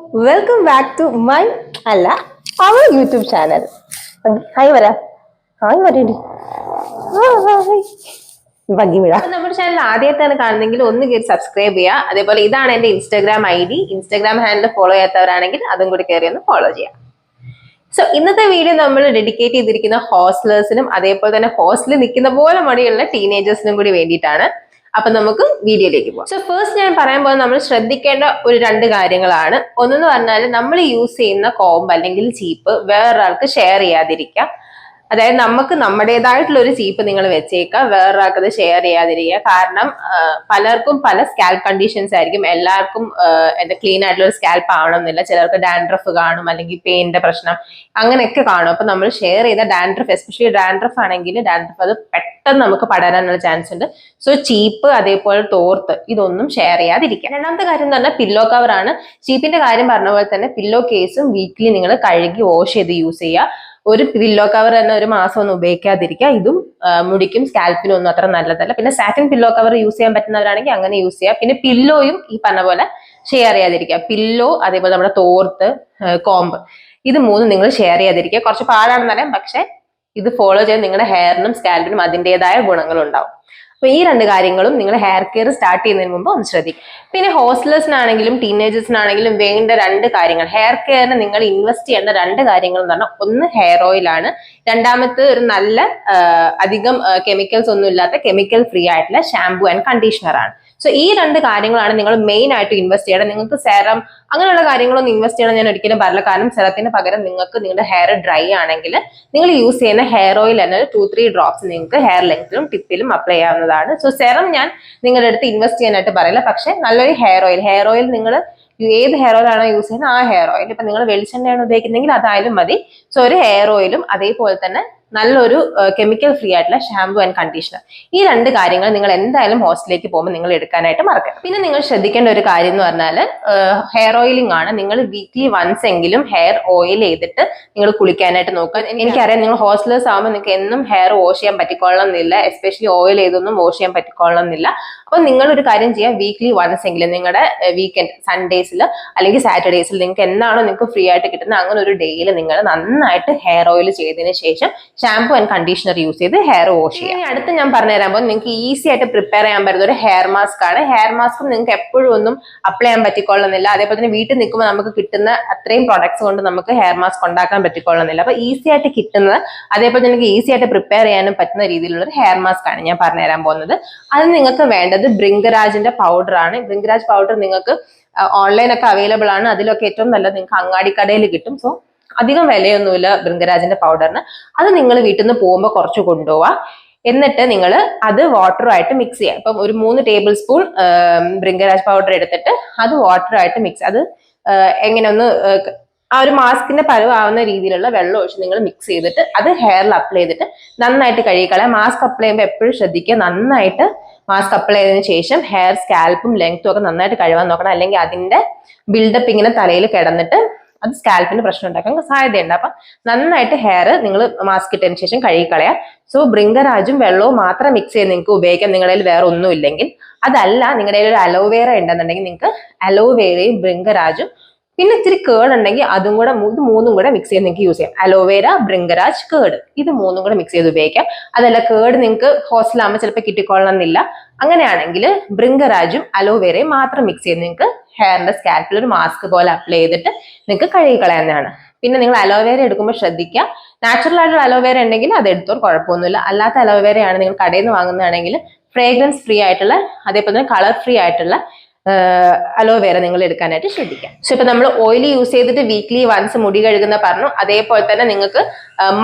welcome back to my our YouTube channel. Hi Vara. Hi Varindi. നമ്മുടെ channel ആദ്യമായിട്ടാണ് കാണുന്നെങ്കിൽ ഒന്ന് കയറി സബ്സ്ക്രൈബ് ചെയ്യുക. അതേപോലെ ഇതാണ് എന്റെ Instagram ID. Instagram handle follow ചെയ്യാത്തവരാണെങ്കിൽ അതും കൂടി കയറി ഒന്ന് ഫോളോ ചെയ്യാം. സോ ഇന്നത്തെ വീഡിയോ നമ്മൾ ഡെഡിക്കേറ്റ് ചെയ്തിരിക്കുന്ന ഹോസ്റ്റലേഴ്സിനും അതേപോലെ തന്നെ ഹോസ്റ്റലിൽ നിൽക്കുന്ന പോലെ മടിയുള്ള ടീനേജേഴ്സിനും കൂടി വേണ്ടിയിട്ടാണ്. അപ്പൊ നമുക്ക് വീഡിയോയിലേക്ക് പോകാം. സോ ഫസ്റ്റ് ഞാൻ പറയാൻ പോകുന്നത് നമ്മൾ ശ്രദ്ധിക്കേണ്ട ഒരു രണ്ട് കാര്യങ്ങളാണ്. ഒന്നെന്ന് പറഞ്ഞാൽ നമ്മൾ യൂസ് ചെയ്യുന്ന കോംബ് അല്ലെങ്കിൽ ചീപ്പ് വേറൊരാൾക്ക് ഷെയർ ചെയ്യാതിരിക്കുക. അതായത് നമുക്ക് നമ്മുടേതായിട്ടുള്ള ഒരു ചീപ്പ് നിങ്ങൾ വെച്ചേക്കുക, വേറൊരാൾക്ക് അത് ഷെയർ ചെയ്യാതിരിക്കുക. കാരണം പലർക്കും പല സ്കാൽപ്പ് കണ്ടീഷൻസ് ആയിരിക്കും. എല്ലാവർക്കും ക്ലീൻ ആയിട്ടുള്ള ഒരു സ്കാൽപ്പ് ആവണമെന്നില്ല. ചിലർക്ക് ഡാൻഡ്രഫ് കാണും, അല്ലെങ്കിൽ പെയിന്റെ പ്രശ്നം അങ്ങനെയൊക്കെ കാണും. അപ്പൊ നമ്മൾ ഷെയർ ചെയ്ത ഡാൻഡ്രഫ്, എസ്പെഷ്യലി ഡാൻഡ്രഫ് ആണെങ്കിൽ ഡാൻഡ്രഫ് അത് പെട്ടെന്ന് നമുക്ക് പടരാനുള്ള ചാൻസ് ഉണ്ട്. സോ ചീപ്പ് അതേപോലെ തോർത്ത് ഇതൊന്നും ഷെയർ ചെയ്യാതിരിക്കുക. രണ്ടാമത്തെ കാര്യം എന്ന് പറഞ്ഞാൽ പില്ലോ കവർ ആണ്. ചീപ്പിന്റെ കാര്യം പറഞ്ഞ പോലെ തന്നെ പില്ലോ കേസും വീക്ക്ലി നിങ്ങൾ കഴുകി വാഷ് ചെയ്ത് യൂസ് ചെയ്യുക. ഒരു പില്ലോ കവർ തന്നെ ഒരു മാസം ഒന്നും ഉപയോഗിക്കാതിരിക്കുക. ഇതും മുടിക്കും സ്കാൽപ്പിനും ഒന്നും അത്ര നല്ലതല്ല. പിന്നെ സാറ്റിൻ പില്ലോ കവർ യൂസ് ചെയ്യാൻ പറ്റുന്നവരാണെങ്കിൽ അങ്ങനെ യൂസ് ചെയ്യുക. പിന്നെ പില്ലോയും ഈ പറഞ്ഞ പോലെ ഷെയർ ചെയ്യാതിരിക്കുക. പില്ലോ അതേപോലെ നമ്മുടെ തോർത്ത്, കോംബ്, ഇത് മൂന്നും നിങ്ങൾ ഷെയർ ചെയ്യാതിരിക്കുക. കുറച്ച് പാടാണെന്ന് അറിയാം, പക്ഷെ ഇത് ഫോളോ ചെയ്ത് നിങ്ങളുടെ ഹെയറിനും സ്കാൽപ്പിനും അതിൻ്റെതായ ഗുണങ്ങൾ ഉണ്ടാവും. അപ്പൊ ഈ രണ്ട് കാര്യങ്ങളും നിങ്ങൾ ഹെയർ കെയർ സ്റ്റാർട്ട് ചെയ്യുന്നതിന് മുമ്പ് ഒന്ന് ശ്രദ്ധിക്കും. പിന്നെ ഹോസ്റ്റലേഴ്സിനാണെങ്കിലും ടീനേജേഴ്സിനാണെങ്കിലും വേണ്ട രണ്ട് കാര്യങ്ങൾ, ഹെയർ കെയറിന് നിങ്ങൾ ഇൻവെസ്റ്റ് ചെയ്യേണ്ട രണ്ട് കാര്യങ്ങൾ എന്ന് പറഞ്ഞാൽ ഒന്ന് ഹെയർ ഓയിൽ ആണ്, രണ്ടാമത്തെ ഒരു നല്ല അധികം കെമിക്കൽസ് ഒന്നും ഇല്ലാത്ത കെമിക്കൽ ഫ്രീ ആയിട്ടുള്ള ഷാംപൂ ആൻഡ് കണ്ടീഷണർ ആണ്. സോ ഈ രണ്ട് കാര്യങ്ങളാണ് നിങ്ങൾ മെയിൻ ആയിട്ട് ഇൻവെസ്റ്റ് ചെയ്യണം. നിങ്ങൾക്ക് സെറം അങ്ങനെയുള്ള കാര്യങ്ങളൊന്നും ഇൻവെസ്റ്റ് ചെയ്യണം ഞാൻ ഒരിക്കലും പറയില്ല. കാരണം സെറത്തിന് പകരം നിങ്ങൾക്ക് നിങ്ങളുടെ ഹെയർ ഡ്രൈ ആണെങ്കിൽ നിങ്ങൾ യൂസ് ചെയ്യുന്ന ഹെയർ ഓയിൽ തന്നെ 2-3 ഡ്രോപ്സ് നിങ്ങൾക്ക് ഹെയർ ലെങ്ത്തിലും ടിപ്പിലും അപ്ലൈ ചെയ്യാവുന്നതാണ്. സോ സെറം ഞാൻ നിങ്ങളുടെ അടുത്ത് ഇൻവെസ്റ്റ് ചെയ്യാനായിട്ട് പറയില്ല. പക്ഷെ നല്ലൊരു ഹെയർ ഓയിൽ നിങ്ങൾ ഏത് ഹെയർ ഓയിൽ ആണോ യൂസ് ചെയ്യുന്നത് ആ ഹെയർ ഓയിൽ, ഇപ്പൊ നിങ്ങൾ വെളിച്ചെണ്ണയാണ് ഉപയോഗിക്കുന്നെങ്കിൽ അതായാലും മതി. സോ ഒരു ഹെയർ ഓയിലും അതേപോലെ തന്നെ നല്ലൊരു കെമിക്കൽ ഫ്രീ ആയിട്ടുള്ള ഷാംപൂ ആൻഡ് കണ്ടീഷണർ, ഈ രണ്ട് കാര്യങ്ങൾ നിങ്ങൾ എന്തായാലും ഹോസ്റ്റലിലേക്ക് പോകുമ്പോൾ നിങ്ങൾ എടുക്കാനായിട്ട് മറക്കണം. പിന്നെ നിങ്ങൾ ശ്രദ്ധിക്കേണ്ട ഒരു കാര്യം എന്ന് പറഞ്ഞാൽ ഹെയർ ഓയിലിംഗ് ആണ്. നിങ്ങൾ വീക്ക്ലി വൺസ് എങ്കിലും ഹെയർ ഓയിൽ ചെയ്തിട്ട് നിങ്ങൾ കുളിക്കാനായിട്ട് നോക്കുക. എനിക്കറിയാം നിങ്ങൾ ഹോസ്റ്റലേഴ്സ് ആകുമ്പോൾ നിങ്ങൾക്ക് എന്നും ഹെയർ വാഷ് ചെയ്യാൻ പറ്റിക്കൊള്ളണമെന്നില്ല, എസ്പെഷ്യലി ഓയിൽ ചെയ്തൊന്നും വാഷ് ചെയ്യാൻ പറ്റിക്കൊള്ളണമെന്നില്ല. അപ്പൊ നിങ്ങൾ ഒരു കാര്യം ചെയ്യാം, വീക്ക്ലി വൺസ് എങ്കിലും നിങ്ങളുടെ വീക്കെൻഡ് സൺഡേസിൽ അല്ലെങ്കിൽ സാറ്റർഡേസിൽ നിങ്ങൾക്ക് എന്നാണോ നിങ്ങൾക്ക് ഫ്രീ ആയിട്ട് കിട്ടുന്നത് അങ്ങനെ ഒരു ഡേയിൽ നിങ്ങൾ നന്നായിട്ട് ഹെയർ ഓയിൽ ചെയ്തതിന് ശേഷം ഷാംപൂ ആൻഡ് കണ്ടീഷണർ യൂസ് ചെയ്ത് ഹെയർ വാഷ് ചെയ്യാം. അടുത്ത് ഞാൻ പറഞ്ഞു തരാൻ പോകുന്നത് നിങ്ങൾക്ക് ഈസി ആയിട്ട് പ്രിപ്പയർ ചെയ്യാൻ പറ്റുന്ന ഒരു ഹെയർ മാസ്ക് ആണ്. ഹെയർ മാസ്ക് നിങ്ങൾക്ക് എപ്പോഴും ഒന്നും അപ്ലൈ ചെയ്യാൻ പറ്റിക്കൊള്ളുന്നില്ല. അതേപോലെ തന്നെ വീട്ടിൽ നിൽക്കുമ്പോൾ നമുക്ക് കിട്ടുന്ന അത്രയും പ്രൊഡക്ട്സ് കൊണ്ട് നമുക്ക് ഹെയർ മാസ്ക് ഉണ്ടാക്കാൻ പറ്റിക്കൊള്ളുന്നില്ല. അപ്പൊ ഈസി ആയിട്ട് കിട്ടുന്നത്, അതേപോലെ നിങ്ങൾക്ക് ഈസി ആയിട്ട് പ്രിപ്പയർ ചെയ്യാനും പറ്റുന്ന രീതിയിലുള്ള ഒരു ഹെയർ മാസ്ക് ആണ് ഞാൻ പറഞ്ഞു തരാൻ പോകുന്നത്. അത് നിങ്ങൾക്ക് വേണ്ടത് ഭൃംഗരാജിന്റെ പൗഡർ ആണ്. ഭൃംഗരാജ് പൗഡർ നിങ്ങൾക്ക് ഓൺലൈനൊക്കെ അവൈലബിൾ ആണ്. അതിലൊക്കെ ഏറ്റവും നല്ലത് നിങ്ങൾക്ക് അങ്ങാടിക്കടയിൽ കിട്ടും. സോ അധികം വിലയൊന്നുമില്ല ഭൃംഗരാജിന്റെ പൗഡറിന്. അത് നിങ്ങൾ വീട്ടിൽ നിന്ന് പോകുമ്പോൾ കുറച്ച് കൊണ്ടുപോവാ. എന്നിട്ട് നിങ്ങൾ അത് വാട്ടറുമായിട്ട് മിക്സ് ചെയ്യാം. ഇപ്പം ഒരു 3 ടേബിൾ സ്പൂൺ ഭൃംഗരാജ് പൗഡർ എടുത്തിട്ട് അത് വാട്ടറുമായിട്ട് മിക്സ്, അത് എങ്ങനെ ഒന്ന് ആ ഒരു മാസ്കിന്റെ പരുവാവുന്ന രീതിയിലുള്ള വെള്ളം ഒഴിച്ച് നിങ്ങൾ മിക്സ് ചെയ്തിട്ട് അത് ഹെയറിൽ അപ്ലൈ ചെയ്തിട്ട് നന്നായിട്ട് കഴുകിക്കളയാം. മാസ്ക് അപ്ലൈ ചെയ്യുമ്പോൾ എപ്പോഴും ശ്രദ്ധിക്കുക, നന്നായിട്ട് മാസ്ക് അപ്ലൈ ചെയ്തതിനു ശേഷം ഹെയർ സ്കാൽപ്പും ലെങ്ത്തും ഒക്കെ നന്നായിട്ട് കഴുകാൻ നോക്കണം. അല്ലെങ്കിൽ അതിന്റെ ബിൽഡപ്പ് ഇങ്ങനെ തലയിൽ കിടന്നിട്ട് അത് സ്കാൽപ്പിന് പ്രശ്നം ഉണ്ടാക്കാൻ സാധ്യതയുണ്ട്. അപ്പൊ നന്നായിട്ട് ഹെയർ നിങ്ങൾ മാസ്ക് ഇട്ടതിന് ശേഷം കഴുകിക്കളയാം. സോ ഭൃംഗരാജും വെള്ളവും മാത്രം മിക്സ് ചെയ്ത് നിങ്ങൾക്ക് ഉപയോഗിക്കാം നിങ്ങളുടെ കയ്യിൽ വേറെ ഒന്നും ഇല്ലെങ്കിൽ. അതല്ല നിങ്ങളുടെ കയ്യിൽ ഒരു അലോവേറ ഉണ്ടെന്നുണ്ടെങ്കിൽ നിങ്ങൾക്ക് അലോവേറയും ഭൃംഗരാജും പിന്നെ ഇത്തിരി കേട് ഉണ്ടെങ്കിൽ അതും കൂടെ ഇത് മൂന്നും കൂടെ മിക്സ് ചെയ്ത് നിങ്ങൾക്ക് യൂസ് ചെയ്യാം. അലോവേര, ഭൃംഗരാജ്, കേട്, ഇത് മൂന്നും കൂടെ മിക്സ് ചെയ്ത് ഉപയോഗിക്കാം. അതല്ല കേട് നിങ്ങൾക്ക് ഹോസ്റ്റലാകുമ്പോൾ ചിലപ്പോൾ കിട്ടിക്കൊള്ളണമെന്നില്ല, അങ്ങനെയാണെങ്കിൽ ഭൃംഗരാജും അലോവേരയും മാത്രം മിക്സ് ചെയ്ത് നിങ്ങൾക്ക് ഹെയറിന്റെ സ്കാൽപ്പിൽ ഒരു മാസ്ക് പോലെ അപ്ലൈ ചെയ്തിട്ട് നിങ്ങൾക്ക് കഴുകിക്കളയാവുന്നതാണ്. പിന്നെ നിങ്ങൾ അലോവേര എടുക്കുമ്പോൾ ശ്രദ്ധിക്കുക, നാച്ചുറൽ ആയിട്ടുള്ള അലോവേര ഉണ്ടെങ്കിൽ അത് എടുത്തോൾ കുഴപ്പമൊന്നുമില്ല. അല്ലാത്ത അലോവേരയാണ് നിങ്ങൾ കടയിൽ നിന്ന് വാങ്ങുന്നതാണെങ്കിൽ ഫ്രേഗ്രൻസ് ഫ്രീ ആയിട്ടുള്ള അതേപോലെ തന്നെ കളർ ഫ്രീ ആയിട്ടുള്ള അലോവേര നിങ്ങൾ എടുക്കാനായിട്ട് ശ്രദ്ധിക്കാം. സോ ഇപ്പൊ നമ്മൾ ഓയിൽ യൂസ് ചെയ്തിട്ട് വീക്ക്ലി വൺസ് മുടി കഴുകുന്ന പറഞ്ഞു. അതേപോലെ തന്നെ നിങ്ങൾക്ക്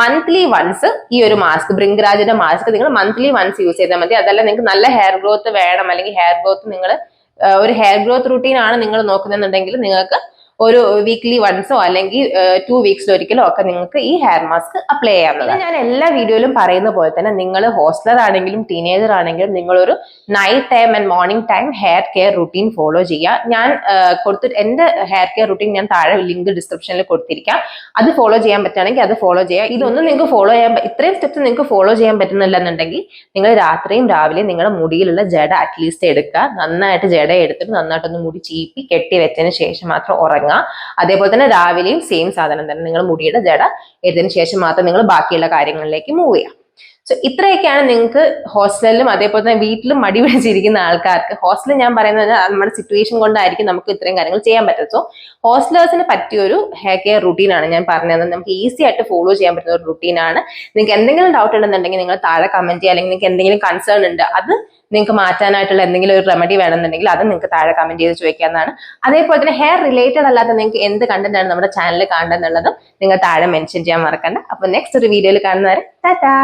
മന്ത്ലി വൺസ് ഈ ഒരു മാസ്ക്, ഭൃംഗരാജിന്റെ മാസ്ക് നിങ്ങൾ മന്ത്ലി വൺസ് യൂസ് ചെയ്താൽ മതി. അതല്ല നിങ്ങൾക്ക് നല്ല ഹെയർ ഗ്രോത്ത് വേണം, അല്ലെങ്കിൽ ഹെയർ ഗ്രോത്ത് നിങ്ങൾ ഒരു ഹെയർ ഗ്രോത്ത് റൂട്ടീൻ ആണ് നിങ്ങൾ നോക്കുന്നുണ്ടെങ്കിൽ നിങ്ങൾക്ക് ഒരു വീക്ക്ലി വൺസോ അല്ലെങ്കിൽ 2 വീക്സിലോ ഒരിക്കലോ ഒക്കെ നിങ്ങൾക്ക് ഈ ഹെയർ മാസ്ക് അപ്ലൈ ചെയ്യാവുന്നതാണ്. ഞാൻ എല്ലാ വീഡിയോയിലും പറയുന്ന പോലെ തന്നെ നിങ്ങൾ ഹോസ്റ്റലർ ആണെങ്കിലും ടീനേജർ ആണെങ്കിലും നിങ്ങളൊരു night time and morning time hair care routine follow ചെയ്യുക. ഞാൻ എന്റെ ഹെയർ കെയർ റുട്ടീൻ ഞാൻ താഴെ ലിങ്ക് ഡിസ്ക്രിപ്ഷനിൽ കൊടുത്തിരിക്കാം. അത് ഫോളോ ചെയ്യാൻ പറ്റുകയാണെങ്കിൽ അത് ഫോളോ ചെയ്യുക. ഇതൊന്നും നിങ്ങൾക്ക് ഫോളോ ചെയ്യാൻ, ഇത്രയും സ്റ്റെപ്സ് നിങ്ങൾക്ക് ഫോളോ ചെയ്യാൻ പറ്റുന്നില്ല എന്നുണ്ടെങ്കിൽ നിങ്ങൾ രാത്രിയും രാവിലെയും നിങ്ങളുടെ മുടിയിലുള്ള ജട അറ്റ്ലീസ്റ്റ് എടുക്കുക. നന്നായിട്ട് ജട എടുത്തിട്ട് നന്നായിട്ടൊന്ന് മുടി ചീപ്പി കെട്ടി വെച്ചതിന് ശേഷം മാത്രം ഉറങ്ങുക. തുടങ്ങുക. അതേപോലെ തന്നെ രാവിലെയും സെയിം സാധനം തന്നെ, നിങ്ങൾ മുടിയുടെ ജട എടുത്തതിന് ശേഷം മാത്രം നിങ്ങൾ ബാക്കിയുള്ള കാര്യങ്ങളിലേക്ക് മൂവ് ചെയ്യാം. സോ ഇത്രയൊക്കെയാണ് നിങ്ങൾക്ക് ഹോസ്റ്റലിലും അതേപോലെ തന്നെ വീട്ടിലും മടി പിടിച്ചിരിക്കുന്ന ആൾക്കാർക്ക്. ഹോസ്റ്റലിൽ ഞാൻ പറയുന്നത് നമ്മുടെ സിറ്റുവേഷൻ കൊണ്ടായിരിക്കും നമുക്ക് ഇത്രയും കാര്യങ്ങൾ ചെയ്യാൻ പറ്റും. സോ ഹോസ്റ്റലേഴ്സിന് പറ്റിയ ഒരു ഹെയർ കെയർ റുട്ടീനാണ് ഞാൻ പറഞ്ഞത്. നമുക്ക് ഈസി ആയിട്ട് ഫോളോ ചെയ്യാൻ പറ്റുന്ന ഒരു റുട്ടീനാണ്. നിങ്ങൾക്ക് എന്തെങ്കിലും ഡൗട്ട് ഉണ്ടെന്നുണ്ടെങ്കിൽ നിങ്ങൾ താഴെ കമന്റ് ചെയ്യുക, അല്ലെങ്കിൽ നിങ്ങൾക്ക് എന്തെങ്കിലും കൺസേൺ ഉണ്ട് അത് നിങ്ങൾക്ക് മാറ്റാനായിട്ടുള്ള എന്തെങ്കിലും ഒരു റെമഡി വേണമെന്നുണ്ടെങ്കിൽ അത് നിങ്ങൾക്ക് താഴെ കമന്റ് ചെയ്ത് ചോദിക്കാവുന്നതാണ്. അതേപോലെ തന്നെ ഹെയർ റിലേറ്റഡ് അല്ലാത്ത നിങ്ങൾക്ക് എന്ത് കണ്ടന്റ് ആണ് നമ്മുടെ ചാനലിൽ കാണുന്നുള്ളതും നിങ്ങൾ താഴെ മെൻഷൻ ചെയ്യാൻ മറക്കണ്ട. അപ്പൊ നെക്സ്റ്റ് ഒരു വീഡിയോയിൽ കാണുന്നവരെ ടാറ്റാ.